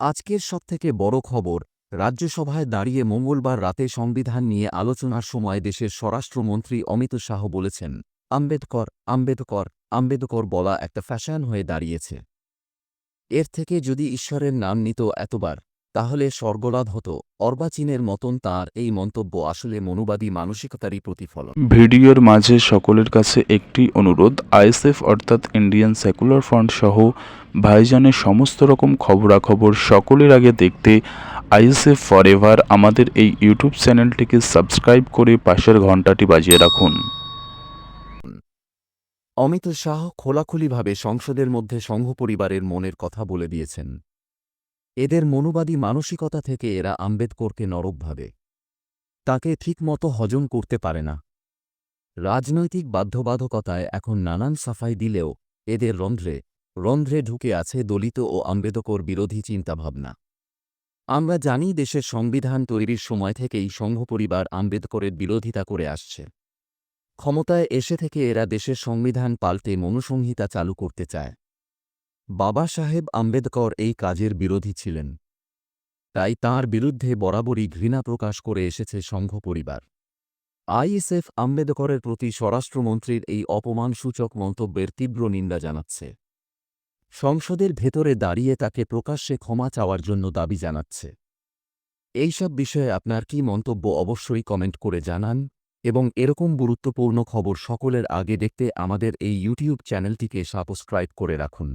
আজকের সবথেকে বড় খবর, রাজ্যসভায় দাঁড়িয়ে মঙ্গলবার রাতে সংবিধান নিয়ে আলোচনার সময় দেশের স্বরাষ্ট্রমন্ত্রী অমিত শাহ বলেছেন, আম্বেদকর আম্বেদকর আম্বেদকর বলা একটা ফ্যাশন হয়ে দাঁড়িয়েছে। এর থেকে যদি ঈশ্বরের নাম নিত এতবার, তাহলে স্বর্গলাভ হতো। অর্বাচীনের মতন তাঁর এই মন্তব্য আসলে মনুবাদী মানসিকতারই প্রতিফলন। ভিডিওর মাঝে সকলের কাছে একটি অনুরোধ, আইএসএফ অর্থাৎ ইন্ডিয়ান সেকুলার ফ্রন্ট সহ ভাইজানের সমস্ত রকম খবরাখবর সকলের আগে দেখতে আইএসএফ ফরএভার আমাদের এই ইউটিউব চ্যানেলটিকে সাবস্ক্রাইব করে পাশের ঘন্টাটি বাজিয়ে রাখুন। অমিত শাহ খোলাখুলিভাবে সংসদের মধ্যে সংঘ পরিবারের মনের কথা বলে দিয়েছেন। এদের মনুবাদী মানসিকতা থেকে এরা আম্বেদকরকে নরক ভাবে। তাকে ঠিকমতো হজম করতে পারে না। রাজনৈতিক বাধ্যবাধকতায় এখন নানান সাফাই দিলেও এদের রন্ধ্রে রন্ধ্রে ঢুকে আছে দলিত ও আম্বেদকর বিরোধী চিন্তাভাবনা। আমরা জানি দেশের সংবিধান তৈরির সময় থেকেই সংঘ পরিবার আম্বেদকরের বিরোধিতা করে আসছে। ক্ষমতায় এসে থেকে এরা দেশের সংবিধান পাল্টে মনুসংহিতা চালু করতে চায়। বাবা সাহেব আম্বেদকর এই কাজের বিরোধী ছিলেন। তাই তাঁর বিরুদ্ধে বরাবরই ঘৃণা প্রকাশ করে এসেছে সংঘ পরিবার। আইএসএফ আম্বেদকরের প্রতি স্বরাষ্ট্রমন্ত্রীর এই অপমানসূচক মন্তব্যের তীব্র নিন্দা জানাচ্ছে। সংসদের ভেতরে দাঁড়িয়ে তাকে প্রকাশ্যে ক্ষমা চাওয়ার জন্য দাবি জানাচ্ছে। এইসব বিষয়ে আপনার কী মন্তব্য অবশ্যই কমেন্ট করে জানান এবং এরকম গুরুত্বপূর্ণ খবর সকলের আগে দেখতে আমাদের এই ইউটিউব চ্যানেলটিকে সাবস্ক্রাইব করে রাখুন।